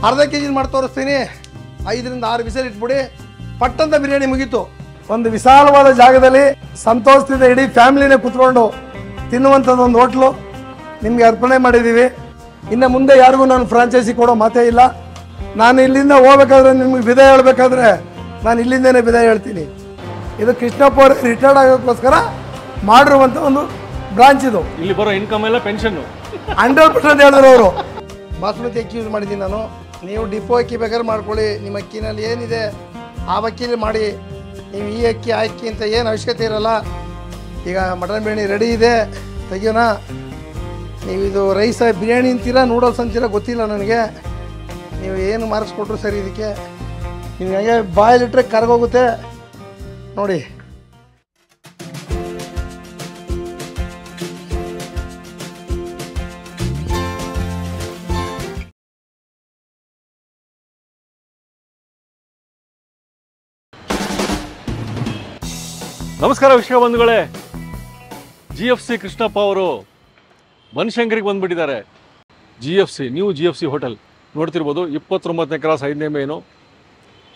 ಅರ್ಧ ಕೆಜಿ ಮಾಡಿ ತೋರಿಸ್ತೀನಿ. 5 ರಿಂದ 6 ವಿಸಿಲ್ ಇಟ್ಬಿಡಿ, ಪಟ್ಟಂತ ಬಿರಿಯಾನಿ ಮುಗೀತು. ಒಂದು ವಿಶಾಲವಾದ ಜಾಗದಲ್ಲಿ ಸಂತೋಷದಿಂದ ಇಡೀ ಫ್ಯಾಮಿಲಿನೇ ಕುತ್ಕೊಂಡು ತಿನ್ನುವಂಥದ್ದು ಒಂದು ಹೋಟ್ಲು ನಿಮಗೆ ಅರ್ಪಣೆ ಮಾಡಿದ್ದೀವಿ. ಇನ್ನು ಮುಂದೆ ಯಾರಿಗೂ ನಾನು ಫ್ರಾಂಚೈಸಿ ಕೊಡೋ ಮಾತೇ ಇಲ್ಲ. ನಾನು ಇಲ್ಲಿಂದ ಹೋಗ್ಬೇಕಾದ್ರೆ ನಿಮ್ಗೆ ವಿದಾಯ ಹೇಳ್ಬೇಕಾದ್ರೆ ನಾನು ಇಲ್ಲಿಂದನೇ ವಿದಾಯ ಹೇಳ್ತೀನಿ. ಇದು ಕೃಷ್ಣಪ್ಪ ಅವರು ರಿಟೈರ್ಡ್ ಆಗೋಕ್ಕೋಸ್ಕರ ಮಾಡಿರುವಂಥ ಒಂದು ಬ್ರಾಂಚ್. ಇದು ಇಲ್ಲಿ ಬರೋ ಇನ್ಕಮ್ ಎಲ್ಲ ಪೆನ್ಷನ್ 100% ಹೇಳಿದ್ರು ಅವರು. ಬಾಸ್ಮತಿ ಅಕ್ಕಿ ಯೂಸ್ ಮಾಡಿದ್ದೀನಿ ನಾನು. ನೀವು ಡಿಪೋ ಅಕ್ಕಿ ಬೇಕಾದ್ರೆ ಮಾಡ್ಕೊಳ್ಳಿ. ನಿಮ್ಮ ಅಕ್ಕಿನಲ್ಲಿ ಏನಿದೆ ಆ ಅಕ್ಕಿಲಿ ಮಾಡಿ. ನೀವು ಈ ಅಕ್ಕಿ ಆ ಅಕ್ಕಿ ಅಂತ ಏನು ಅವಶ್ಯಕತೆ ಇರಲ್ಲ. ಈಗ ಮಟನ್ ಬಿರಿಯಾನಿ ರೆಡಿ ಇದೆ, ತೆಗಿಯೋಣ. ನೀವು ಇದು ರೈಸ್ ಬಿರಿಯಾನಿ ಅಂತೀರಾ ನೂಡಲ್ಸ್ ಅಂತೀರಾ ಗೊತ್ತಿಲ್ಲ ನನಗೆ. ನೀವು ಏನು ಮಾರ್ಕ್ಸ್ಕೊಟ್ರು ಸರಿ. ಇದಕ್ಕೆ ನೀವು ಹೇಗೆ ಬಾಯಲ್ಲಿಟ್ಟರೆ ಕರಗೋಗುತ್ತೆ ನೋಡಿ. ನಮಸ್ಕಾರ ವಿಶ್ವ ಬಂಧುಗಳೇ. GFC ಕೃಷ್ಣಪ್ಪ ಅವರು ಬನಶಂಕರಿಗೆ ಬಂದುಬಿಟ್ಟಿದ್ದಾರೆ. GFC ನ್ಯೂ GFC ಹೋಟೆಲ್ ನೋಡ್ತಿರ್ಬೋದು. 29ನೇ ಕ್ರಾಸ್ 5ನೇ main,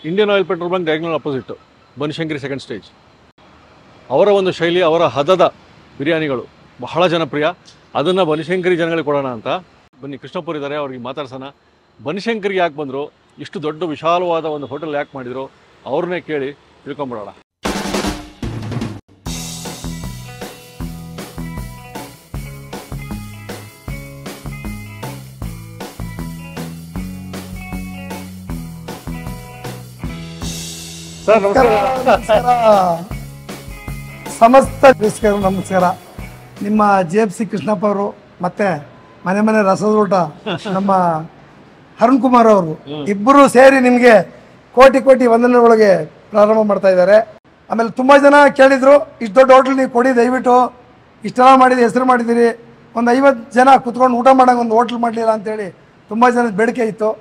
Indian oil petrol bunk diagonal opposite, Banashankari second stage. ಅವರ ಒಂದು ಶೈಲಿ, ಅವರ ಹದದ ಬಿರಿಯಾನಿಗಳು ಬಹಳ ಜನಪ್ರಿಯ. ಅದನ್ನು ಬನಶಂಕರಿ ಜನಗಳಿಗೆ ಕೊಡೋಣ ಅಂತ ಬನ್ನಿ. ಕೃಷ್ಣಪ್ಪ ಇದ್ದಾರೆ, ಅವ್ರಿಗೆ ಮಾತಾಡ್ಸೋಣ. ಬನಶಂಕರಿಗೆ ಯಾಕೆ ಬಂದರು, ಇಷ್ಟು ದೊಡ್ಡ ವಿಶಾಲವಾದ ಒಂದು ಹೋಟೆಲ್ ಯಾಕೆ ಮಾಡಿದರು, ಅವ್ರನ್ನೇ ಕೇಳಿ ತಿಳ್ಕೊಂಬಿಡೋಣ. ಸರ್ ನಮಸ್ಕಾರ. ಸಮಸ್ತ ವೀಕ್ಷಕರು ನಮಸ್ಕಾರ. ನಿಮ್ಮ GFC ಕೃಷ್ಣಪ್ಪ ಅವರು ಮತ್ತೆ ಮನೆ ಮನೆ ರಸದ ಊಟ ನಮ್ಮ ಅರುಣ್ ಕುಮಾರ್ ಅವರು ಇಬ್ಬರು ಸೇರಿ ನಿಮಗೆ ಕೋಟಿ ಕೋಟಿ ವಂದನೆಗಳೊಳಗೆ ಪ್ರಾರಂಭ ಮಾಡ್ತಾ ಇದ್ದಾರೆ. ಆಮೇಲೆ ತುಂಬ ಜನ ಕೇಳಿದ್ರು, ಇಷ್ಟು ದೊಡ್ಡ ಹೋಟ್ಲ್ ನೀವು ಕೊಡಿ ದಯವಿಟ್ಟು, ಇಷ್ಟೆಲ್ಲ ಮಾಡಿದ ಹೆಸರು ಮಾಡಿದ್ದೀರಿ, ಒಂದು 50 ಜನ ಕುತ್ಕೊಂಡು ಊಟ ಮಾಡೋಂಗೆ ಒಂದು ಹೋಟ್ಲ್ ಮಾಡಲಿಲ್ಲ ಅಂತೇಳಿ ತುಂಬ ಜನದ ಬೇಡಿಕೆ ಇತ್ತು.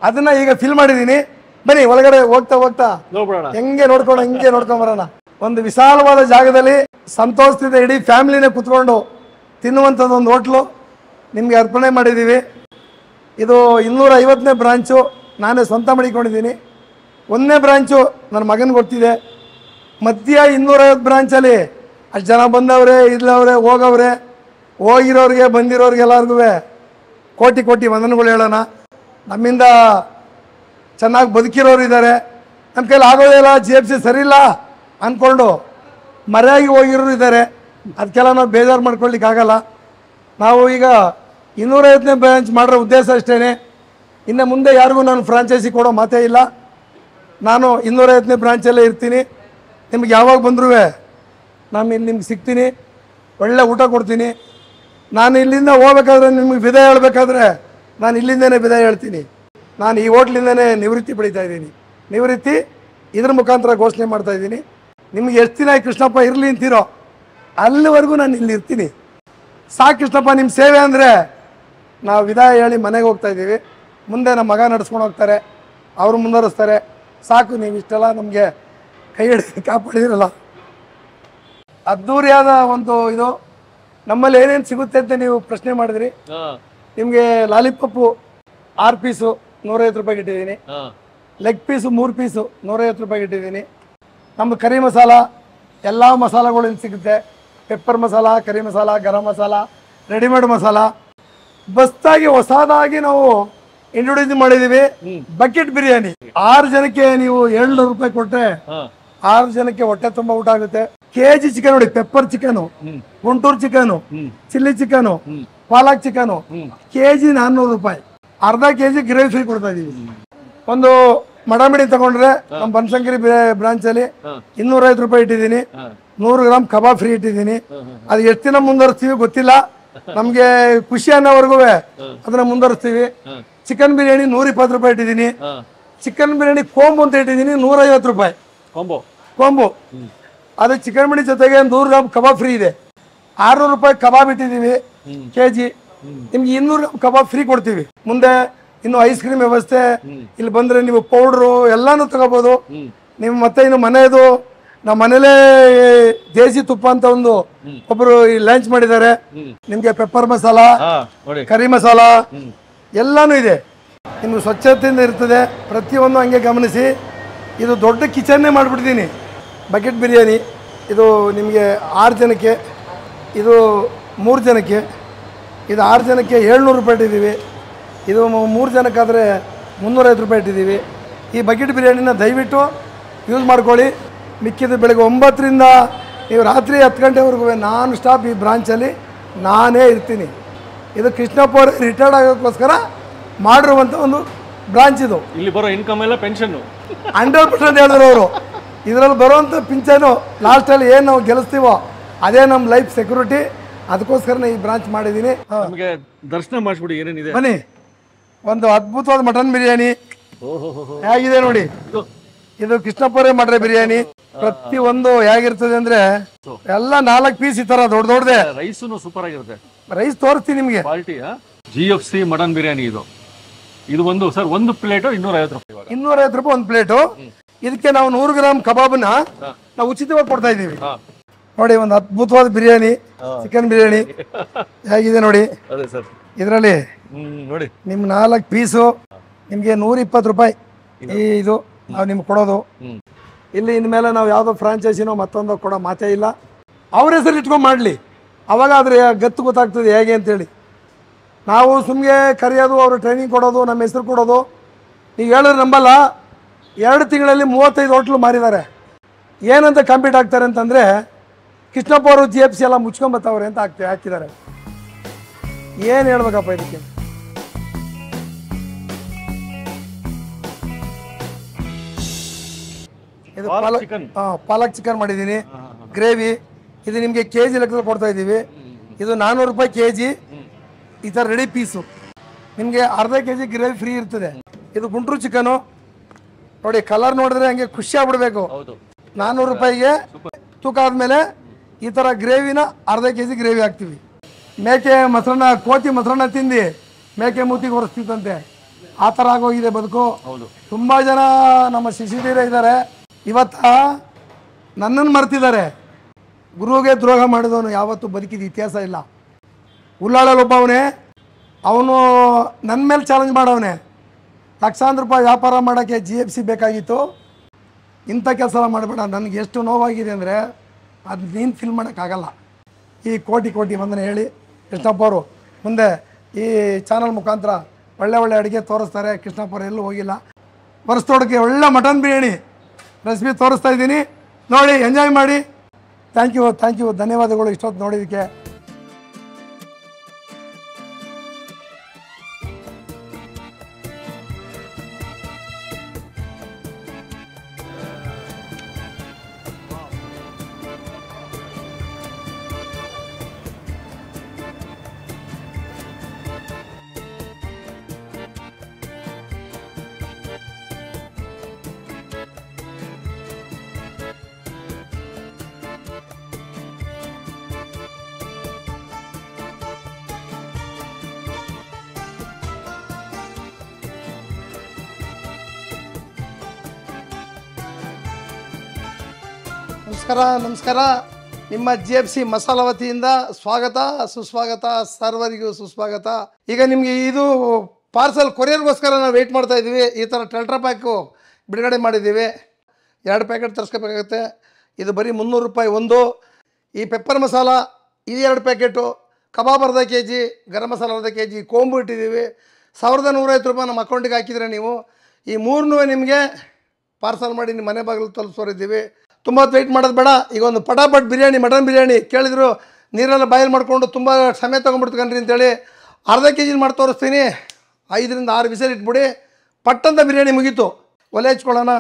ಅದನ್ನು ಈಗ ಫಿಲ್ ಮಾಡಿದ್ದೀನಿ. ಬನ್ನಿ ಒಳಗಡೆ ಹೋಗ್ತಾ ಹೋಗ್ತಾ ಹಿಂಗೆ ನೋಡ್ಕೊಂಬರೋಣ. ಒಂದು ವಿಶಾಲವಾದ ಜಾಗದಲ್ಲಿ ಸಂತೋಷದಿಂದ ಇಡೀ ಫ್ಯಾಮಿಲಿನೇ ಕುತ್ಕೊಂಡು ತಿನ್ನುವಂಥದ್ದು ಒಂದು ಹೋಟ್ಲು ನಿಮಗೆ ಅರ್ಪಣೆ ಮಾಡಿದ್ದೀವಿ. ಇದು 250ನೇ ಬ್ರಾಂಚು. ನಾನೇ ಸ್ವಂತ ಮಾಡಿಕೊಂಡಿದ್ದೀನಿ. 1ನೇ ಬ್ರಾಂಚು ನನ್ನ ಮಗನಿಗೆ ಗೊತ್ತಿದೆ. ಮಧ್ಯ 250 ಬ್ರಾಂಚಲ್ಲಿ ಅಷ್ಟು ಜನ ಬಂದವ್ರೆ, ಇಲ್ಲವ್ರೆ, ಹೋಗವ್ರೆ. ಹೋಗಿರೋರಿಗೆ ಬಂದಿರೋರಿಗೆ ಎಲ್ಲರಿಗೂ ಕೋಟಿ ಕೋಟಿ ವಂದನೆಗಳು ಹೇಳೋಣ. ನಮ್ಮಿಂದ ಚೆನ್ನಾಗಿ ಬದುಕಿರೋರು ಇದ್ದಾರೆ. ನಮ್ಮ ಕೈಲಿ ಆಗೋದೇ ಇಲ್ಲ, GFC ಸರಿ ಇಲ್ಲ ಅಂದ್ಕೊಂಡು ಮರೆಯಾಗಿ ಹೋಗಿರೋರು ಇದ್ದಾರೆ. ಅದಕ್ಕೆಲ್ಲ ನಾವು ಬೇಜಾರು ಮಾಡ್ಕೊಳ್ಳಿಕ್ಕಾಗಲ್ಲ. ನಾವು ಈಗ 250ನೇ ಬ್ರಾಂಚ್ ಮಾಡಿರೋ ಉದ್ದೇಶ ಅಷ್ಟೇ. ಇನ್ನು ಮುಂದೆ ಯಾರಿಗೂ ನಾನು ಫ್ರಾಂಚೈಸಿ ಕೊಡೋ ಮಾತೇ ಇಲ್ಲ. ನಾನು 250ನೇ ಬ್ರಾಂಚಲ್ಲೇ ಇರ್ತೀನಿ. ನಿಮ್ಗೆ ಯಾವಾಗ ಬಂದರೂ ನಾನು ಇಲ್ಲಿ ನಿಮ್ಗೆ ಸಿಗ್ತೀನಿ, ಒಳ್ಳೆ ಊಟ ಕೊಡ್ತೀನಿ. ನಾನು ಇಲ್ಲಿಂದ ಹೋಗ್ಬೇಕಾದ್ರೆ ನಿಮ್ಗೆ ವಿದಾಯ ಹೇಳ್ಬೇಕಾದ್ರೆ ನಾನು ಇಲ್ಲಿಂದನೇ ವಿದಾಯ ಹೇಳ್ತೀನಿ. ನಾನು ಈ ಹೋಟ್ಲಿಂದನೇ ನಿವೃತ್ತಿ ಪಡಿತಾ ಇದ್ದೀನಿ. ನಿವೃತ್ತಿ ಇದ್ರ ಮುಖಾಂತರ ಘೋಷಣೆ ಮಾಡ್ತಾ ಇದ್ದೀನಿ. ನಿಮ್ಗೆ ಎಷ್ಟು ದಿನ ಕೃಷ್ಣಪ್ಪ ಇರಲಿ ಅಂತೀರೋ ಅಲ್ಲಿವರೆಗೂ ನಾನು ಇಲ್ಲಿ ಇರ್ತೀನಿ. ಸಾಕು ಕೃಷ್ಣಪ್ಪ, ನಿಮ್ಮ ಸೇವೆ ಅಂದರೆ ನಾವು ವಿದಾಯ ಹೇಳಿ ಮನೆಗೆ ಹೋಗ್ತಾ ಇದ್ದೀವಿ. ಮುಂದೆ ನಮ್ಮ ಮಗ ನಡೆಸ್ಕೊಂಡು ಹೋಗ್ತಾರೆ, ಅವರು ಮುಂದುವರಿಸ್ತಾರೆ. ಸಾಕು, ನೀವು ಇಷ್ಟೆಲ್ಲ ನಮಗೆ ಕೈ ಹಿಡಿದು ಕಾಪಾಡಿದಿರಲ್ಲ. ಅದ್ದೂರಿಯಾದ ಒಂದು ಇದು. ನಮ್ಮಲ್ಲಿ ಏನೇನು ಸಿಗುತ್ತೆ ಅಂತ ನೀವು ಪ್ರಶ್ನೆ ಮಾಡಿದ್ರಿ. ನಿಮಗೆ ಲಾಲಿಪಪ್ಪು 6 ಪೀಸು 150 ರೂಪಾಯಿಗೆ ಇಟ್ಟಿದ್ದೀನಿ. ಲೆಗ್ ಪೀಸು 3 ಪೀಸು 150 ರೂಪಾಯಿಗೆ ಇಟ್ಟಿದ್ದೀನಿ. ನಮ್ಮ ಕರಿ ಮಸಾಲ ಎಲ್ಲ ಮಸಾಲಗಳು ಇಲ್ಲಿ ಸಿಗುತ್ತೆ. ಪೆಪ್ಪರ್ ಮಸಾಲ, ಕರಿ ಮಸಾಲ, ಗರಂ ಮಸಾಲ, ರೆಡಿಮೇಡ್ ಮಸಾಲ. ಬಸ್ತಾಗಿ ಹೊಸದಾಗಿ ನಾವು ಇಂಟ್ರೊಡ್ಯೂಸ್ ಮಾಡಿದ್ದೀವಿ ಬಕೆಟ್ ಬಿರಿಯಾನಿ. 6 ಜನಕ್ಕೆ ನೀವು 700 ರೂಪಾಯಿ ಕೊಟ್ಟರೆ 6 ಜನಕ್ಕೆ ಹೊಟ್ಟೆ ತುಂಬ ಊಟ ಆಗುತ್ತೆ. ಕೆಜಿ ಚಿಕನ್ ನೋಡಿ, pepper chicken, Guntur chicken, chilli chicken, palak chicken KG 400 ರೂಪಾಯಿ. ಅರ್ಧ ಕೆಜಿ ಗ್ರೇವಿ ಫ್ರೀ ಕೊಡ್ತಾ ಇದೀವಿ. ಒಂದು ಮಡಮಿಡಿ ತಗೊಂಡ್ರೆ ನಮ್ಮ ಬನಶಂಕರಿ ಬ್ರಾಂಚಲ್ಲಿ 250 ರೂಪಾಯಿ ಇಟ್ಟಿದ್ದೀನಿ. 100 ಗ್ರಾಮ್ ಕಬಾಬ್ ಫ್ರೀ ಇಟ್ಟಿದ್ದೀನಿ. ಅದು ಎಷ್ಟು ದಿನ ಮುಂದುವರಿಸ್ತೀವಿ ಗೊತ್ತಿಲ್ಲ. ನಮಗೆ ಖುಷಿ ಅನ್ನೋವರೆಗೂ ಅದನ್ನ ಮುಂದುವರಿಸ್ತೀವಿ. ಚಿಕನ್ ಬಿರಿಯಾನಿ 120 ರೂಪಾಯಿ ಇಟ್ಟಿದ್ದೀನಿ. ಚಿಕನ್ ಬಿರಿಯಾನಿ ಕೋಂಬು ಅಂತ ಇಟ್ಟಿದ್ದೀನಿ 150 ರೂಪಾಯಿ ಕೋಂಬು. ಅದು ಚಿಕನ್ ಬಿರಿಯಾನಿ ಜೊತೆಗೆ 100 ಗ್ರಾಮ್ ಕಬಾಬ್ ಫ್ರೀ ಇದೆ. 600 ರೂಪಾಯಿ ಕಬಾಬ್ ಇಟ್ಟಿದ್ದೀವಿ ಕೆಜಿ. ನಿಮ್ಗೆ 200 ಗ್ರಾಮ್ ಕಬಾಬ್ ಫ್ರೀ ಕೊಡ್ತೀವಿ. ಮುಂದೆ ಇನ್ನು ಐಸ್ ಕ್ರೀಮ್ ವ್ಯವಸ್ಥೆ, ಇಲ್ಲಿ ಬಂದ್ರೆ ನೀವು ಪೌಡ್ರು ಎಲ್ಲಾನು ತಗೋಬಹುದು. ನೀವು ಮತ್ತೆ ಇನ್ನು ಮನೆಯದು ನಮ್ಮ ಮನೇಲೇ ದೇಸಿ ತುಪ್ಪ ಅಂತ ಒಂದು ಒಬ್ರು ಲಾಂಚ್ ಮಾಡಿದ್ದಾರೆ. ನಿಮ್ಗೆ ಪೆಪ್ಪರ್ ಮಸಾಲ, ಕರಿ ಮಸಾಲ ಎಲ್ಲಾನು ಇದೆ. ನಿಮಗೆ ಸ್ವಚ್ಛತೆಯಿಂದ ಇರ್ತದೆ. ಪ್ರತಿಯೊಂದು ಹಂಗೆ ಗಮನಿಸಿ. ಇದು ದೊಡ್ಡ ಕಿಚನ್ನೇ ಮಾಡಿಬಿಡ್ತೀನಿ. ಬಕೆಟ್ ಬಿರಿಯಾನಿ ಇದು ನಿಮಗೆ 6 ಜನಕ್ಕೆ, ಇದು 3 ಜನಕ್ಕೆ, ಇದು 6 ಜನಕ್ಕೆ 700 ರೂಪಾಯಿ ಇಟ್ಟಿದ್ದೀವಿ. ಇದು 3 ಜನಕ್ಕಾದರೆ 350 ರೂಪಾಯಿ ಇಟ್ಟಿದ್ದೀವಿ. ಈ ಬಕೆಟ್ ಬಿರಿಯಾನಿನ ದಯವಿಟ್ಟು ಯೂಸ್ ಮಾಡ್ಕೊಳ್ಳಿ. ಮಿಕ್ಕಿದ್ದು ಬೆಳಗ್ಗೆ 9ರಿಂದ ನೀವು ರಾತ್ರಿ 10 ಗಂಟೆವರೆಗೂ ನಾನ್ ಸ್ಟಾಪ್ ಈ ಬ್ರಾಂಚಲ್ಲಿ ನಾನೇ ಇರ್ತೀನಿ. ಇದು ಕೃಷ್ಣಪ್ಪ ಅವರು ರಿಟೈರ್ಡ್ ಆಗೋಕ್ಕೋಸ್ಕರ ಮಾಡಿರುವಂಥ ಒಂದು ಬ್ರಾಂಚ್ ಇದು. ಇಲ್ಲಿ ಬರೋ ಇನ್ಕಮ್ ಎಲ್ಲ ಪೆನ್ಷನ್ನು 100% ಹೇಳಿದ್ರು ಅವರು. ಇದರಲ್ಲಿ ಬರುವಂಥ ಪಿಂಚನು ಲಾಸ್ಟಲ್ಲಿ ಏನು ನಾವು ಗೆಲ್ಲಿಸ್ತೀವೋ ಅದೇ ನಮ್ಮ ಲೈಫ್ ಸೆಕ್ಯೂರಿಟಿ. ಅದಕ್ಕೋಸ್ಕರನೇ ಈ ಬ್ರಾಂಚ್ ಮಾಡಿದ್ದೀನಿ. ನಮಗೆ ದರ್ಶನ ಮಾಡಿಸ್ಬಿಡಿ ಏನೇನಿದೆ. ಬನ್ನಿ, ಒಂದು ಅದ್ಭುತವಾದ ಮಟನ್ ಬಿರಿಯಾನಿ ಹೇಗಿದೆ ನೋಡಿ. ಇದು ಕೃಷ್ಣಪ್ಪರೇ ಮಾಡ್ರೆ ಬಿರಿಯಾನಿ. ಪ್ರತಿ ಒಂದು ಹೇಗಿರ್ತದೆ ಅಂದ್ರೆ ಎಲ್ಲ 4 ಪೀಸ್ ಈ ತರ ದೊಡ್ಡ ದೊಡ್ಡದೆ. ರೈಸು ಸೂಪರ್ ಆಗಿರುತ್ತೆ. ರೈಸ್ ತೋರಿಸ್ತೀನಿ ನಿಮ್ಗೆ. ಕ್ವಾಲಿಟಿ GFC ಮಟನ್ ಬಿರಿಯಾನಿ ಇದು ಒಂದು ಸರ್, ಒಂದು ಪ್ಲೇಟು 250 ರೂಪಾಯಿ. 250 ರೂಪಾಯಿ ಒಂದು ಪ್ಲೇಟು. ಇದಕ್ಕೆ ನಾವು 100 ಗ್ರಾಮ್ ಕಬಾಬ್ನ ನಾವು ಉಚಿತವಾಗಿ ಕೊಡ್ತಾ ಇದ್ದೀವಿ. ನೋಡಿ, ಒಂದು ಅದ್ಭುತವಾದ ಬಿರಿಯಾನಿ, ಚಿಕನ್ ಬಿರಿಯಾನಿ ಹೇಗಿದೆ ನೋಡಿ. ಅದೇ ಸರ್, ಇದರಲ್ಲಿ ನೋಡಿ ನಿಮ್ 4 ಪೀಸು ನಿಮ್ಗೆ 120 ರೂಪಾಯಿ ಇದು ನಾವು ನಿಮ್ಗೆ ಕೊಡೋದು. ಇಲ್ಲಿ ಇನ್ಮೇಲೆ ನಾವು ಯಾವುದೋ ಫ್ರಾಂಚೈಸಿನೋ ಮತ್ತೊಂದೋ ಕೊಡೋ ಮಾತೇ ಇಲ್ಲ. ಅವ್ರ ಹೆಸರು ಇಟ್ಕೊಂಡು ಮಾಡಲಿ, ಅವಾಗ ಆದರೆ ಗತ್ತು ಗೊತ್ತಾಗ್ತದೆ ಹೇಗೆ ಅಂತೇಳಿ. ನಾವು ಸುಮ್ಮನೆ ಕರೆಯೋದು, ಅವರು ಟ್ರೈನಿಂಗ್ ಕೊಡೋದು, ನಮ್ಮ ಹೆಸರು ಕೊಡೋದು. ನೀವು ಹೇಳಿದ್ರೆ ನಂಬಲ್ಲ, 2 ತಿಂಗಳಲ್ಲಿ 35 ಹೋಟ್ಲು ಮಾರಿದ್ದಾರೆ. ಏನಂತ ಕಂಪೀಟ್ ಆಗ್ತಾರೆ ಅಂತಂದರೆ ಕೃಷ್ಣಪ್ಪ ಅವರು GFC ಎಲ್ಲ ಮುಚ್ಕೊಂಬತ್ತವ್ರೆ ಅಂತ ಹಾಕಿದ್ದಾರೆ. ಏನು ಹೇಳ್ಬೇಕಪ್ಪ ಇದಕ್ಕೆ. ಇದು ಪಾಲಕ್ ಚಿಕನ್ ಮಾಡಿದ್ದೀನಿ, ಗ್ರೇವಿ. ಇದು ನಿಮಗೆ KG ಲೆಕ್ಕದಲ್ಲಿ ಕೊಡ್ತಾ ಇದ್ದೀವಿ. ಇದು 400 ರೂಪಾಯಿ KG. ಈ ಥರ ರೆಡಿ ಪೀಸು ನಿಮಗೆ ಅರ್ಧ KG ಗ್ರೇವಿ ಫ್ರೀ ಇರ್ತದೆ. ಇದು ಗುಂಟೂರು ಚಿಕನು ನೋಡಿ, ಕಲರ್ ನೋಡಿದ್ರೆ ಹಂಗೆ ಖುಷಿ ಆಗ್ಬಿಡ್ಬೇಕು. 400 ರೂಪಾಯಿಗೆ ತೂಕ ಆದಮೇಲೆ ಈ ಥರ ಗ್ರೇವಿನ ಅರ್ಧ KG ಗ್ರೇವಿ ಹಾಕ್ತೀವಿ. ಮೇಕೆ ಮೊಸರನ್ನ, ಕೋತಿ ಮೊಸರನ್ನ ತಿಂದು ಮೇಕೆ ಮೂತಿಗೆ ಹೊರಿಸ್ತಿತ್ತಂತೆ, ಆ ಥರ ಆಗೋಗಿದೆ ಬದುಕು. ತುಂಬ ಜನ ನಮ್ಮ ಶಿಶಿಧೀರ ಇದ್ದಾರೆ. ಇವತ್ತ ನನ್ನನ್ನು ಮರ್ತಿದ್ದಾರೆ. ಗುರುಗೆ ದ್ರೋಹ ಮಾಡಿದವನು ಯಾವತ್ತೂ ಬದುಕಿದ ಇತಿಹಾಸ ಇಲ್ಲ. ಉಳ್ಳಾಳಲ್ಲೊಬ್ಬವನೇ, ಅವನು ನನ್ನ ಮೇಲೆ ಚಾಲೆಂಜ್ ಮಾಡವನೇ. ಲಕ್ಷಾಂತರ ರೂಪಾಯಿ ವ್ಯಾಪಾರ ಮಾಡೋಕ್ಕೆ GFC ಬೇಕಾಗಿತ್ತು. ಇಂಥ ಕೆಲಸ ಮಾಡಬೇಡ. ನನಗೆ ಎಷ್ಟು ನೋವಾಗಿದೆ ಅಂದರೆ ಅದು ನೀನು ಫೀಲ್ ಮಾಡೋಕ್ಕಾಗಲ್ಲ. ಈ ಕೋಟಿ ವಂದನೆ ಹೇಳಿ ಕೃಷ್ಣಪ್ಪ ಅವರು ಮುಂದೆ ಈ ಚಾನಲ್ ಮುಖಾಂತರ ಒಳ್ಳೆ ಅಡುಗೆ ತೋರಿಸ್ತಾರೆ. ಕೃಷ್ಣಪ್ಪ ಅವರು ಎಲ್ಲೂ ಹೋಗಿಲ್ಲ. ವರ್ಷದೊಳಗೆ ಒಳ್ಳೆ ಮಟನ್ ಬಿರಿಯಾನಿ ರೆಸಿಪಿ ತೋರಿಸ್ತಾ ಇದ್ದೀನಿ, ನೋಡಿ ಎಂಜಾಯ್ ಮಾಡಿ. ಥ್ಯಾಂಕ್ ಯು, ಧನ್ಯವಾದಗಳು ಇಷ್ಟೊತ್ತು ನೋಡಿದ್ದಕ್ಕೆ. ನಮಸ್ಕಾರ. ನಿಮ್ಮ GFC ಮಸಾಲ ವತಿಯಿಂದ ಸ್ವಾಗತ, ಸುಸ್ವಾಗತ, ಸರ್ವರಿಗೂ ಸುಸ್ವಾಗತ. ಈಗ ನಿಮಗೆ ಇದು ಪಾರ್ಸಲ್ ಕೊರಿಯರ್ಗೋಸ್ಕರ ನಾವು ವೆಯ್ಟ್ ಮಾಡ್ತಾ ಇದ್ದೀವಿ. ಈ ಥರ ಟೆಲ್ಟ್ರಾ ಪ್ಯಾಕು ಬಿಡುಗಡೆ ಮಾಡಿದ್ದೀವಿ. 2 ಪ್ಯಾಕೆಟ್ ತರಿಸ್ಕೋಬೇಕಾಗುತ್ತೆ. ಇದು ಬರೀ 300 ರೂಪಾಯಿ ಒಂದು. ಈ ಪೆಪ್ಪರ್ ಮಸಾಲ ಇದು 2 ಪ್ಯಾಕೆಟು, ಕಬಾಬ್ ಅರ್ಧ KG, ಗರಂ ಮಸಾಲ ಅರ್ಧ KG, ಕೋಂಬು ಇಟ್ಟಿದ್ದೀವಿ. 1150 ರೂಪಾಯಿ ನಮ್ಮ ಅಕೌಂಟಿಗೆ ಹಾಕಿದರೆ ನೀವು ಈ 3ನೂ ನಿಮಗೆ ಪಾರ್ಸಲ್ ಮಾಡಿ ನಿಮ್ಮ ಮನೆ ಬಾಗಿಲು ತಲುಪಿಸೋರಿದ್ದೀವಿ. ತುಂಬ ವೆಯ್ಟ್ ಮಾಡೋದು ಬೇಡ. ಈಗ ಒಂದು ಪಟಾಪಟ್ ಬಿರಿಯಾನಿ, ಮಟನ್ ಬಿರಿಯಾನಿ ಕೇಳಿದ್ರು ನೀರೆಲ್ಲ ಬಾಯಲ್ಲಿ ಮಾಡಿಕೊಂಡು ತುಂಬ ಸಮಯ ತೊಗೊಂಡ್ಬಿಡ್ತಕನ್ರಿ ಅಂತೇಳಿ ಅರ್ಧ KG ಮಾಡಿ ತೋರಿಸ್ತೀನಿ. 5ರಿಂದ 6 ವಿಸಿಲ್ ಇಟ್ಬಿಡಿ, ಪಟ್ಟಂತ ಬಿರಿಯಾನಿ ಮುಗೀತು. ಒಲೆ ಹಚ್ಕೊಳ್ಳೋಣ.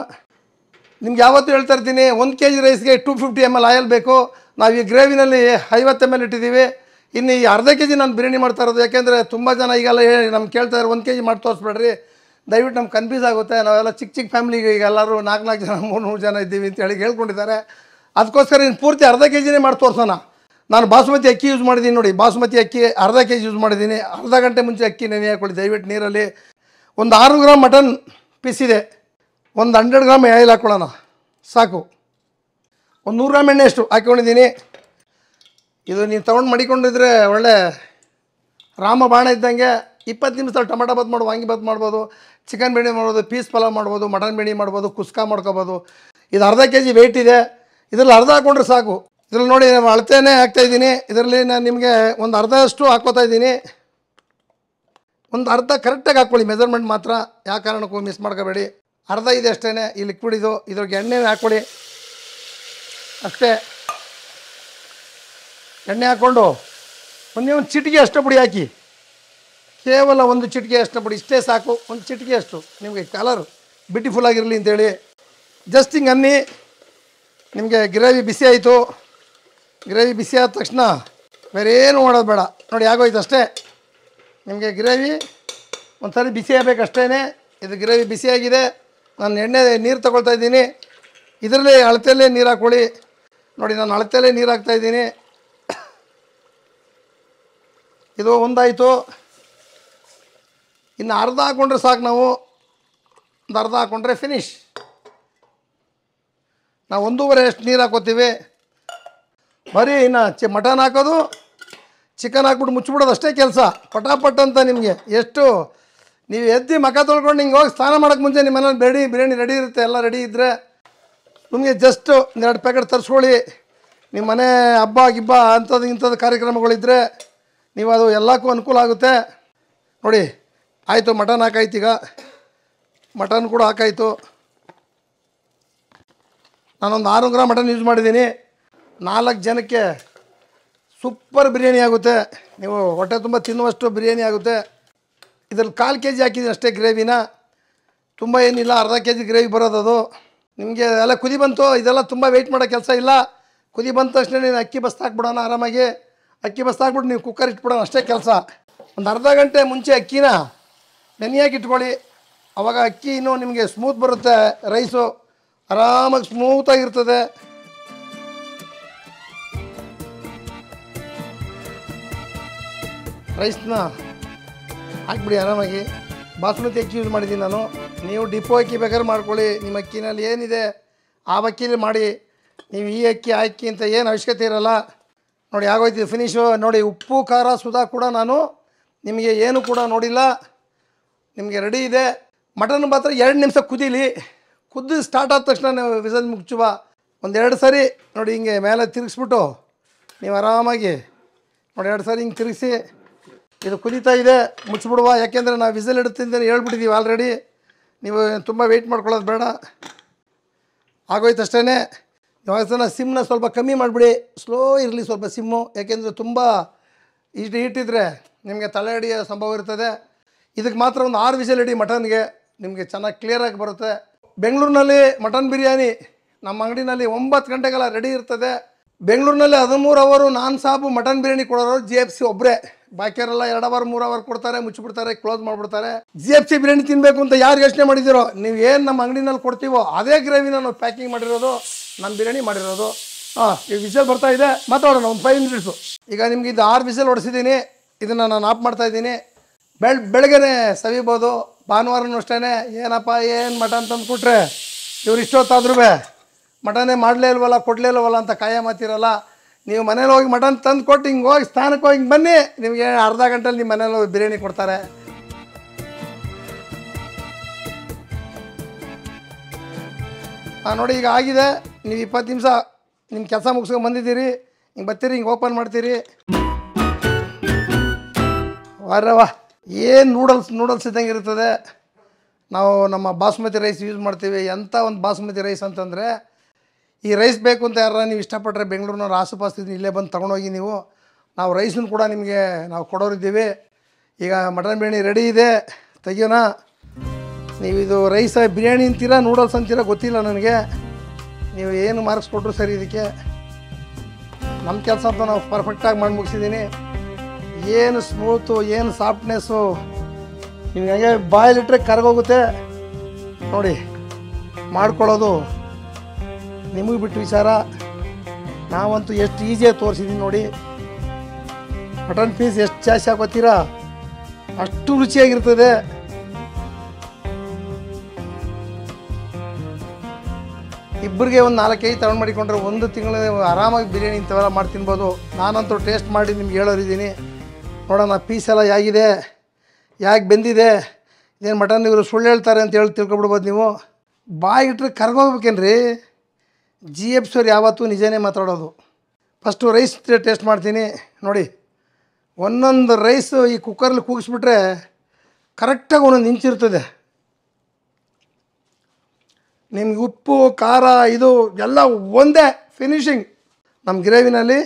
ನಿಮ್ಗೆ ಯಾವತ್ತೂ ಹೇಳ್ತಾ ಇರ್ತೀನಿ, 1 KG ರೈಸ್ಗೆ 250 ml ಆಯಿಲ್ ಬೇಕು. ನಾವು ಈ ಗ್ರೇವಿನಲ್ಲಿ 50 ml ಇಟ್ಟಿದ್ದೀವಿ. ಇನ್ನು ಈ ಅರ್ಧ KG ನಾನು ಬಿರಿಯಾನಿ ಮಾಡ್ತಾ ಇರೋದು. ಯಾಕೆಂದರೆ ತುಂಬ ಜನ ಈಗೆಲ್ಲ ನಮ್ಗೆ ಕೇಳ್ತಾ ಇದ್ದಾರೆ 1 KG ಮಾಡಿ ತೋರಿಸ್ಬೇಡ್ರಿ, ದಯವಿಟ್ಟು ನಮ್ಗೆ ಕನ್ಫ್ಯೂಸ್ ಆಗುತ್ತೆ. ನಾವೆಲ್ಲ ಚಿಕ್ಕ ಫ್ಯಾಮಿಲಿಗೆ ಈಗ ಎಲ್ಲರೂ 4 ಜನ 3 ಜನ ಇದ್ದೀವಿ ಅಂತೇಳಿ ಹೇಳ್ಕೊಂಡಿದ್ದಾರೆ. ಅದಕ್ಕೋಸ್ಕರ ಇನ್ನು ಪೂರ್ತಿ ಅರ್ಧ KGನೇ ಮಾಡಿ ತೋರಿಸೋಣ. ನಾನು ಬಾಸುಮತಿ ಅಕ್ಕಿ ಯೂಸ್ ಮಾಡಿದ್ದೀನಿ ನೋಡಿ. ಬಾಸುಮತಿ ಅಕ್ಕಿ ಅರ್ಧ KG ಯೂಸ್ ಮಾಡಿದ್ದೀನಿ. ಅರ್ಧ ಗಂಟೆ ಮುಂಚೆ ಅಕ್ಕಿ ನೆನೆ ಹಾಕ್ಕೊಳ್ಳಿ ದಯವಿಟ್ಟು ನೀರಲ್ಲಿ. ಒಂದು 600 ಗ್ರಾಮ್ ಮಟನ್ ಪೀಸ್ ಇದೆ. ಒಂದು 100 ಗ್ರಾಮ್ ಆಯಿಲ್ ಹಾಕ್ಕೊಳ್ಳೋಣ ಸಾಕು. ಒಂದು 100 ಗ್ರಾಮ್ ಎಣ್ಣೆ ಅಷ್ಟು ಹಾಕ್ಕೊಂಡಿದ್ದೀನಿ. ಇದು ನೀವು ತೊಗೊಂಡು ಮಡಿಕೊಂಡಿದ್ರೆ ಒಳ್ಳೆ ರಾಮ ಬಾಣ ಇದ್ದಂಗೆ 20 ನಿಮಿಷದಲ್ಲಿ ಟೊಮೆಟೊ ಬಾತ್ ಮಾಡ್ಬೋದು, ವಾಂಗಿ ಬಾತ್ ಮಾಡ್ಬೋದು, ಚಿಕನ್ ಬಿರಿಯಾನಿ ಮಾಡ್ಬೋದು, ಪೀಸ್ ಪಲಾವ್ ಮಾಡ್ಬೋದು, ಮಟನ್ ಬಿರಿಯಾನಿ ಮಾಡ್ಬೋದು, ಕುಸ್ಕಾ ಮಾಡ್ಕೋಬೋದು. ಇದು ಅರ್ಧ ಕೆ ಜಿ ವೆಯ್ಟ್ ಇದೆ. ಇದರಲ್ಲಿ ಅರ್ಧ ಹಾಕ್ಕೊಂಡ್ರೆ ಸಾಕು. ಇದರಲ್ಲಿ ನೋಡಿ ನಾನು ಅಳತೆನೇ ಹಾಕ್ತಾಯಿದ್ದೀನಿ. ಇದರಲ್ಲಿ ನಾನು ನಿಮಗೆ ಒಂದು ಅರ್ಧಷ್ಟು ಹಾಕ್ಕೋತಾ ಇದ್ದೀನಿ. ಒಂದು ಅರ್ಧ ಕರೆಕ್ಟಾಗಿ ಹಾಕ್ಕೊಳ್ಳಿ, ಮೆಜರ್ಮೆಂಟ್ ಮಾತ್ರ ಯಾವ ಕಾರಣಕ್ಕೂ ಮಿಸ್ ಮಾಡ್ಕೋಬೇಡಿ. ಅರ್ಧ ಇದೆ ಅಷ್ಟೇ ಈ ಲಿಕ್ವಿಡ್. ಇದ್ರಿಗೆ ಎಣ್ಣೆ ಹಾಕ್ಕೊಳ್ಳಿ ಅಷ್ಟೇ. ಎಣ್ಣೆ ಹಾಕ್ಕೊಂಡು ಒಂದು ಚಿಟಿಕೆ ಅಷ್ಟು ಪುಡಿ ಹಾಕಿ, ಕೇವಲ ಒಂದು ಚಿಟಿಕೆ ಅಷ್ಟು ಪುಡಿ, ಇಷ್ಟೇ ಸಾಕು. ಒಂದು ಚಿಟಿಕೆ ಅಷ್ಟು, ನಿಮಗೆ ಕಲರ್ ಬ್ಯೂಟಿಫುಲ್ ಆಗಿರಲಿ ಅಂತೇಳಿ ಜಸ್ಟ್ ಹಿಂಗೆ ಅನ್ನಿ. ನಿಮಗೆ ಗ್ರೇವಿ ಬಿಸಿ ಆಯಿತು. ಗ್ರೇವಿ ಬಿಸಿ ಆದ ತಕ್ಷಣ ಬೇರೆ ಏನು ಮಾಡೋದು ಬೇಡ. ನೋಡಿ ಆಗೋಯ್ತು ಅಷ್ಟೇ. ನಿಮಗೆ ಗ್ರೇವಿ ಒಂದ್ಸರಿ ಬಿಸಿ ಆಗಬೇಕಷ್ಟೇ. ಇದು ಗ್ರೇವಿ ಬಿಸಿಯಾಗಿದೆ. ನಾನು ಎಣ್ಣೆ ನೀರು ತಗೊಳ್ತಾ ಇದ್ದೀನಿ. ಇದರಲ್ಲೇ ಅಳತೆಯಲ್ಲೇ ನೀರು ಹಾಕ್ಕೊಳ್ಳಿ. ನೋಡಿ ನಾನು ಅಳತೆಯಲ್ಲೇ ನೀರು ಹಾಕ್ತಾಯಿದ್ದೀನಿ. ಇದು ಒಂದಾಯಿತು. ಇನ್ನು ಅರ್ಧ ಹಾಕ್ಕೊಂಡ್ರೆ ಸಾಕು. ನಾವು ಒಂದು ಅರ್ಧ ಹಾಕ್ಕೊಂಡ್ರೆ ಫಿನಿಶ್. ನಾವು 1.5 ಅಷ್ಟು ನೀರು ಹಾಕೋತೀವಿ. ಬರೀ ಇನ್ನು ಮಟನ್ ಹಾಕೋದು, ಚಿಕನ್ ಹಾಕ್ಬಿಟ್ಟು ಮುಚ್ಚಿಬಿಡೋದು ಅಷ್ಟೇ ಕೆಲಸ. ಪಟಾಪಟ್ ಅಂತ ನಿಮಗೆ ಎಷ್ಟು ನೀವು ಎದ್ದು ಮಖ ತೊಳ್ಕೊಂಡು ಹಿಂಗೆ ಹೋಗಿ ಸ್ನಾನ ಮಾಡೋಕ್ಕೆ ಮುಂಚೆ ನಿಮ್ಮ ಮನೇಲಿ ಬಿರಿಯಾನಿ ರೆಡಿ ಇರುತ್ತೆ. ಎಲ್ಲ ರೆಡಿ ಇದ್ದರೆ ನಿಮಗೆ ಜಸ್ಟ್ 2 ಪ್ಯಾಕೆಟ್ ತರಿಸ್ಕೊಳ್ಳಿ. ನಿಮ್ಮ ಮನೆ ಹಬ್ಬ ಗಿಬ್ಬ ಅಂಥದ್ದು ಇಂಥದ್ದು ಕಾರ್ಯಕ್ರಮಗಳಿದ್ದರೆ ನೀವು ಅದು ಎಲ್ಲಕ್ಕೂ ಅನುಕೂಲ ಆಗುತ್ತೆ. ನೋಡಿ ಆಯಿತು, ಮಟನ್ ಹಾಕಾಯ್ತು. ಈಗ ಮಟನ್ ಕೂಡ ಹಾಕಾಯಿತು. ನಾನೊಂದು 600 ಗ್ರಾಮ್ ಮಟನ್ ಯೂಸ್ ಮಾಡಿದ್ದೀನಿ. 4 ಜನಕ್ಕೆ ಸೂಪರ್ ಬಿರಿಯಾನಿ ಆಗುತ್ತೆ. ನೀವು ಹೊಟ್ಟೆ ತುಂಬ ತಿನ್ನುವಷ್ಟು ಬಿರಿಯಾನಿ ಆಗುತ್ತೆ. ಇದ್ರಲ್ಲಿ 1/4 kg ಹಾಕಿದ್ದೀನಿ ಅಷ್ಟೇ ಗ್ರೇವಿನ. ತುಂಬ ಏನಿಲ್ಲ, ಅರ್ಧ kg ಗ್ರೇವಿ ಬರೋದದು. ನಿಮಗೆ ಎಲ್ಲ ಕುದಿ ಬಂತು. ಇದೆಲ್ಲ ತುಂಬ ವೆಯ್ಟ್ ಮಾಡೋ ಕೆಲಸ ಇಲ್ಲ. ಕುದಿ ಬಂದ ತಕ್ಷಣ ನೀನು ಅಕ್ಕಿ ಬಸ್ತು ಹಾಕ್ಬಿಡೋಣ ಆರಾಮಾಗಿ. ಅಕ್ಕಿ ಬಸ್ತು ಹಾಕ್ಬಿಟ್ಟು ನೀವು ಕುಕ್ಕರ್ ಇಟ್ಬಿಡೋಣ ಅಷ್ಟೇ ಕೆಲಸ. ಒಂದು ಅರ್ಧ ಗಂಟೆ ಮುಂಚೆ ಅಕ್ಕಿನ ನೆನೆಯಾಗಿ ಇಟ್ಕೊಳ್ಳಿ. ಆವಾಗ ಅಕ್ಕಿ ಇನ್ನೂ ನಿಮಗೆ ಸ್ಮೂತ್ ಬರುತ್ತೆ. ರೈಸು ಆರಾಮಾಗಿ ಸ್ಮೂತಾಗಿರ್ತದೆ. ರೈಸ್ನ ಹಾಕ್ಬಿಡಿ ಆರಾಮಾಗಿ. ಬಾಸುಮತಿ ಅಕ್ಕಿ ಯೂಸ್ ಮಾಡಿದ್ದೀನಿ ನಾನು. ನೀವು ಡಿಪೋ ಅಕ್ಕಿ ಬೇಕಾದ್ರೆ ಮಾಡ್ಕೊಳ್ಳಿ. ನಿಮ್ಮ ಅಕ್ಕಿನಲ್ಲಿ ಏನಿದೆ ಆ ಅಕ್ಕಿಲಿ ಮಾಡಿ. ನೀವು ಈ ಅಕ್ಕಿ ಹಾಕಿ ಅಂತ ಏನು ಅವಶ್ಯಕತೆ ಇರೋಲ್ಲ. ನೋಡಿ ಆಗೋಯ್ತು ಫಿನಿಶು. ನೋಡಿ ಉಪ್ಪು ಖಾರ ಸುಧಾ ಕೂಡ ನಾನು ನಿಮಗೆ ಏನು ಕೂಡ ನೋಡಿಲ್ಲ. ನಿಮಗೆ ರೆಡಿ ಇದೆ. ಮಟನ್ ಮಾತ್ರ 2 ನಿಮಿಷ ಕುದೀಲಿ. ಕುದ್ದು ಸ್ಟಾರ್ಟ್ ಆದ ತಕ್ಷಣ ನೀವು ವಿಸಲ್ ಮುಚ್ಚುವ. 1-2 ಸರಿ ನೋಡಿ ಹಿಂಗೆ ಮೇಲೆ ತಿರುಗಿಸ್ಬಿಟ್ಟು ನೀವು ಆರಾಮಾಗಿ ನೋಡಿ 2 ಸರಿ ಹಿಂಗೆ ತಿರುಗಿಸಿ. ಇದು ಕುದೀತಾ ಇದೆ, ಮುಚ್ಚಿಬಿಡುವ. ಯಾಕೆಂದರೆ ನಾವು ವಿಸಲ್ ಇಡ್ತಿದ್ದೆ ಹೇಳ್ಬಿಟ್ಟಿದ್ದೀವಿ ಆಲ್ರೆಡಿ. ನೀವು ತುಂಬ ವೆಯ್ಟ್ ಮಾಡ್ಕೊಳ್ಳೋದು ಬೇಡ. ಆಗೋಯ್ತು ಅಷ್ಟೇ. ಇವಾಗ ಸಿಮ್ನ ಸ್ವಲ್ಪ ಕಮ್ಮಿ ಮಾಡಿಬಿಡಿ. ಸ್ಲೋ ಇರಲಿ ಸ್ವಲ್ಪ ಸಿಮ್ಮು. ಯಾಕೆಂದರೆ ತುಂಬ ಇಟ್ಟಿದ್ರೆ ನಿಮಗೆ ತಲೆ ಹಿಡಿಯೋ ಸಂಭವ ಇರ್ತದೆ. ಇದಕ್ಕೆ ಮಾತ್ರ ಒಂದು 6 ವಿಸಲ್ ಇಡಿ ಮಟನ್ಗೆ. ನಿಮಗೆ ಚೆನ್ನಾಗಿ ಕ್ಲಿಯರಾಗಿ ಬರುತ್ತೆ. ಬೆಂಗಳೂರಿನಲ್ಲಿ ಮಟನ್ ಬಿರಿಯಾನಿ ನಮ್ಮ ಅಂಗಡಿನಲ್ಲಿ 9 ಗಂಟೆಗೆಲ್ಲ ರೆಡಿ ಇರ್ತದೆ. ಬೆಂಗಳೂರಿನಲ್ಲಿ 13 ಅವರು ನಾನ್ ಸಾಬು ಮಟನ್ ಬಿರಿಯಾನಿ ಕೊಡೋರು GFC ಒಬ್ಬರೇ. ಬಾಕಿಯವರೆಲ್ಲ 2 ಅವರ್ 3 ಅವರ್ ಕೊಡ್ತಾರೆ, ಮುಚ್ಚಿಬಿಡ್ತಾರೆ, ಕ್ಲೋಸ್ ಮಾಡಿಬಿಡ್ತಾರೆ. GFC ಬಿರಿಯಾನಿ ತಿನ್ನಬೇಕು ಅಂತ ಯಾರು ಯೋಚನೆ ಮಾಡಿದ್ದೀರೋ, ನೀವು ಏನು ನಮ್ಮ ಅಂಗಡಿನಲ್ಲಿ ಕೊಡ್ತೀವೋ ಅದೇ ಗ್ರೇವಿನ ನಾವು ಪ್ಯಾಕಿಂಗ್ ಮಾಡಿರೋದು, ನಾನು ಬಿರಿಯಾನಿ ಮಾಡಿರೋದು. ಈಗ ವಿಸಲ್ ಬರ್ತಾ ಇದೆ, ಮಾತಾಡೋಣ ಒಂದು 5 ಮಿನಿಟ್ಸು. ಈಗ ನಿಮ್ಗೆ ಇದು 6 ವಿಸಲ್ ಹೊಡಿಸಿದ್ದೀನಿ. ಇದನ್ನು ನಾನು ಆಫ್ ಮಾಡ್ತಾಯಿದ್ದೀನಿ. ಬೆಳಗ್ಗೆ ಸವಿಬೋದು. ಭಾನುವಾರನೂ ಅಷ್ಟೇ. ಏನಪ್ಪ ಏನು ಮಟನ್ ತಂದು ಕೊಟ್ರೆ ಇವ್ರು ಇಷ್ಟೊತ್ತಾದ್ರೂ ಮಟನೇ ಮಾಡಲೇ ಇಲ್ವಲ್ಲ, ಕೊಡಲೇ ಇಲ್ವಲ್ಲ ಅಂತ ಕಾಯ ಮಾತಿರಲ್ಲ. ನೀವು ಮನೇಲಿ ಹೋಗಿ ಮಟನ್ ತಂದು ಕೊಟ್ಟು ಹಿಂಗೆ ಹೋಗಿ ಸ್ಥಾನಕ್ಕೆ ಹೋಗಿ ಬನ್ನಿ, ನಿಮಗೆ ಅರ್ಧ ಗಂಟೆಲಿ ನಿಮ್ಮ ಮನೇಲಿ ಹೋಗಿ ಬಿರಿಯಾನಿ ಕೊಡ್ತಾರೆ. ನೋಡಿ ಈಗ ಆಗಿದೆ. ನೀವು 20 ನಿಮಿಷ ನಿಮ್ಮ ಕೆಲಸ ಮುಗಿಸ್ಕೊಂಡು ಬಂದಿದ್ದೀರಿ. ಹಿಂಗೆ ಬರ್ತೀರಿ, ಹಿಂಗೆ ಓಪನ್ ಮಾಡ್ತೀರಿ. ವಾರವಾ ಏನು ನೂಡಲ್ಸ್ ಇದ್ದಂಗೆ ಇರ್ತದೆ. ನಾವು ನಮ್ಮ ಬಾಸುಮತಿ ರೈಸ್ ಯೂಸ್ ಮಾಡ್ತೀವಿ. ಎಂಥ ಒಂದು ಬಾಸುಮತಿ ರೈಸ್ ಅಂತಂದರೆ, ಈ ರೈಸ್ ಬೇಕು ಅಂತ ಯಾರು ನೀವು ಇಷ್ಟಪಟ್ಟರೆ ಬೆಂಗಳೂರಿನವ್ರು ಆಸುಪಾಸ್ತಿದ್ದು ಇಲ್ಲೇ ಬಂದು ತೊಗೊಂಡೋಗಿ ನೀವು. ನಾವು ರೈಸನ್ನು ಕೂಡ ನಿಮಗೆ ನಾವು ಕೊಡೋರಿದ್ದೀವಿ. ಈಗ ಮಟನ್ ಬಿರಿಯಾನಿ ರೆಡಿ ಇದೆ, ತೆಗಿಯೋಣ. ನೀವು ಇದು ರೈಸ್ ಬಿರಿಯಾನಿ ಅಂತೀರಾ ನೂಡಲ್ಸ್ ಅಂತೀರಾ ಗೊತ್ತಿಲ್ಲ ನನಗೆ. ನೀವು ಏನು ಮಾರ್ಕ್ಸ್ ಕೊಟ್ಟರು ಸರಿ. ಇದಕ್ಕೆ ನಮ್ಮ ಕೆಲಸ ಅಂತ ನಾವು ಪರ್ಫೆಕ್ಟಾಗಿ ಮಾಡಿ ಮುಗಿಸಿದ್ದೀನಿ. ಏನು ಸ್ಮೂತು, ಏನು ಸಾಫ್ಟ್ನೆಸ್ಸು, ನಿಮ್ಗೆ ಹಂಗೆ ಬಾಯಲ್ಲಿಟ್ಟರೆ ಕರಗೋಗುತ್ತೆ. ನೋಡಿ ಮಾಡ್ಕೊಳ್ಳೋದು ನಿಮಗೆ ಬಿಟ್ಟು ವಿಚಾರ. ನಾವಂತೂ ಎಷ್ಟು ಈಸಿಯಾಗಿ ತೋರಿಸಿದ್ದೀನಿ ನೋಡಿ. ಮಟನ್ ಪೀಸ್ ಎಷ್ಟು ಜಾಸ್ತಿ ಹಾಕೋತೀರಾ ಅಷ್ಟು ರುಚಿಯಾಗಿರ್ತದೆ. ಇಬ್ಬರಿಗೆ ಒಂದು 4-5 ತಗೊಂಡು ಮಾಡಿಕೊಂಡ್ರೆ 1 ತಿಂಗಳು ಆರಾಮಾಗಿ ಬಿರಿಯಾನಿ ಇಂಥವೆಲ್ಲ ಮಾಡಿ ತಿನ್ಬೋದು. ನಾನಂತೂ ಟೇಸ್ಟ್ ಮಾಡಿ ನಿಮ್ಗೆ ಹೇಳೋರಿದ್ದೀನಿ. ನೋಡೋಣ ಪೀಸ್ ಎಲ್ಲ ಹೇಗಿದೆ. ಯಾಕೆ ಬೆಂದಿದೆ, ಇದೇನು ಮಟನ್ ಇವರು ಸುಳ್ಳು ಹೇಳ್ತಾರೆ ಅಂತ ಹೇಳಿ ತಿಳ್ಕೊಬಿಡ್ಬೋದು ನೀವು. ಬಾಯಿ ಇಟ್ಟರೆ ಕರ್ಗೋಗ್ಬೇಕೇನ್ರಿ. GFC ಅವ್ರು ಯಾವತ್ತೂ ನಿಜನೇ ಮಾತಾಡೋದು. ಫಸ್ಟು ರೈಸ್ ಟೇಸ್ಟ್ ಮಾಡ್ತೀನಿ ನೋಡಿ. ಒಂದೊಂದು ರೈಸು ಈ ಕುಕ್ಕರಲ್ಲಿ ಕೂಗಿಸ್ಬಿಟ್ರೆ ಕರೆಕ್ಟಾಗಿ ಒಂದೊಂದು ಇಂಚಿರ್ತದೆ. ನಿಮ್ಗೆ ಉಪ್ಪು ಖಾರ ಇದು ಎಲ್ಲ ಒಂದೇ ಫಿನಿಶಿಂಗ್. ನಮ್ಮ ಗ್ರೇವಿನಲ್ಲಿ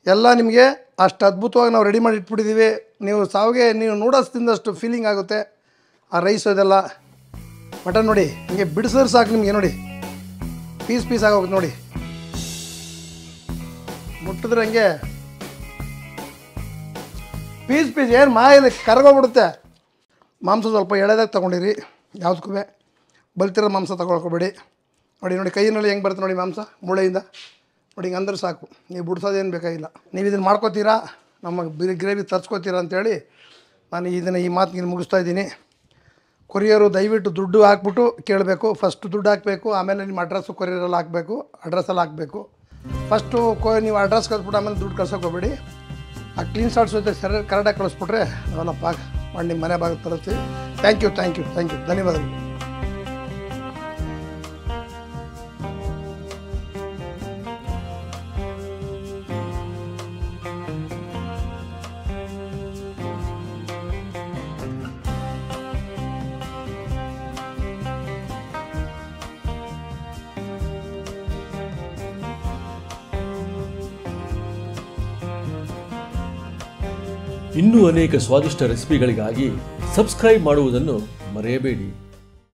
ಎಲ್ಲ ನಿಮಗೆ ಅಷ್ಟು ಅದ್ಭುತವಾಗಿ ನಾವು ರೆಡಿ ಮಾಡಿ ಇಟ್ಬಿಟ್ಟಿದ್ದೀವಿ. ನೀವು ನೂಡಲ್ಸ್ ತಿಂದಷ್ಟು ಫೀಲಿಂಗ್ ಆಗುತ್ತೆ ಆ ರೈಸ್ ಇದೆಲ್ಲ. ಮಟನ್ ನೋಡಿ ಹಿಂಗೆ ಬಿಡಿಸಿದ್ರೆ ಸಾಕು ನಿಮಗೆ, ನೋಡಿ ಪೀಸ್ ಆಗೋಗುತ್ತೆ ನೋಡಿ. ಮುಟ್ಟಿದ್ರೆ ಹಂಗೆ ಪೀಸ್ ಏನು ಮಾಯಿದೆ ಕರ್ಗೋಗ್ಬಿಡುತ್ತೆ. ಮಾಂಸ ಸ್ವಲ್ಪ ಎಳೆದಾಗ ತೊಗೊಂಡಿರಿ, ಯಾವುದಕ್ಕೂ ಬಲ್ತಿರೋ ಮಾಂಸ ತೊಗೊಳ್ಕೊಬೇಡಿ. ನೋಡಿ ಕೈಯಲ್ಲಿ ಹೆಂಗೆ ಬರುತ್ತೆ ನೋಡಿ ಮಾಂಸ ಮೂಳೆಯಿಂದ, ನೋಡಿ ಹಿಂಗೆ ಅಂದ್ರೆ ಸಾಕು. ನೀವು ಬಿಡ್ಸೋದೇನು ಬೇಕಾಗಿಲ್ಲ. ನೀವು ಇದನ್ನು ಮಾಡ್ಕೋತೀರಾ, ನಮ್ಮ ಗ್ರೇವಿ ತರಿಸ್ಕೋತೀರಾ ಅಂತೇಳಿ ನಾನು ಈ ಮಾತಿಗೆ ಮುಗಿಸ್ತಾ ಇದ್ದೀನಿ. ಕೊರಿಯರು ದಯವಿಟ್ಟು ದುಡ್ಡು ಹಾಕ್ಬಿಟ್ಟು ಕೇಳಬೇಕು. ಫಸ್ಟು ದುಡ್ಡು ಹಾಕಬೇಕು, ಆಮೇಲೆ ನಿಮ್ಮ ಅಡ್ರೆಸ್ಸು ಕೊರಿಯರಲ್ಲಿ ಹಾಕಬೇಕು, ಅಡ್ರೆಸ್ಸಲ್ಲಿ ಹಾಕಬೇಕು. ಫಸ್ಟು ನೀವು ಅಡ್ರೆಸ್ ಕಳಿಸ್ಬಿಟ್ಟು ಆಮೇಲೆ ದುಡ್ಡು ಕಳ್ಸೋಕೆ ಹೋಗ್ಬೇಡಿ. ಆ ಕ್ಲೀನ್ ಶಾರ್ಟ್ಸ್ ಜೊತೆ ಕರೆಕ್ಟಾಗಿ ಕಳಿಸ್ಬಿಟ್ರೆ ನಾವೆಲ್ಲ ಮಾಡಿ ನಿಮ್ಮ ಮನೆ ಭಾಗಕ್ಕೆ ತರಿಸ್ತೀವಿ. ಥ್ಯಾಂಕ್ ಯು ಧನ್ಯವಾದಗಳು. ಇನ್ನೂ ಅನೇಕ ಸ್ವಾದಿಷ್ಟ ರೆಸಿಪಿಗಳಿಗಾಗಿ ಸಬ್ಸ್ಕ್ರೈಬ್ ಮಾಡುವುದನ್ನು ಮರೆಯಬೇಡಿ.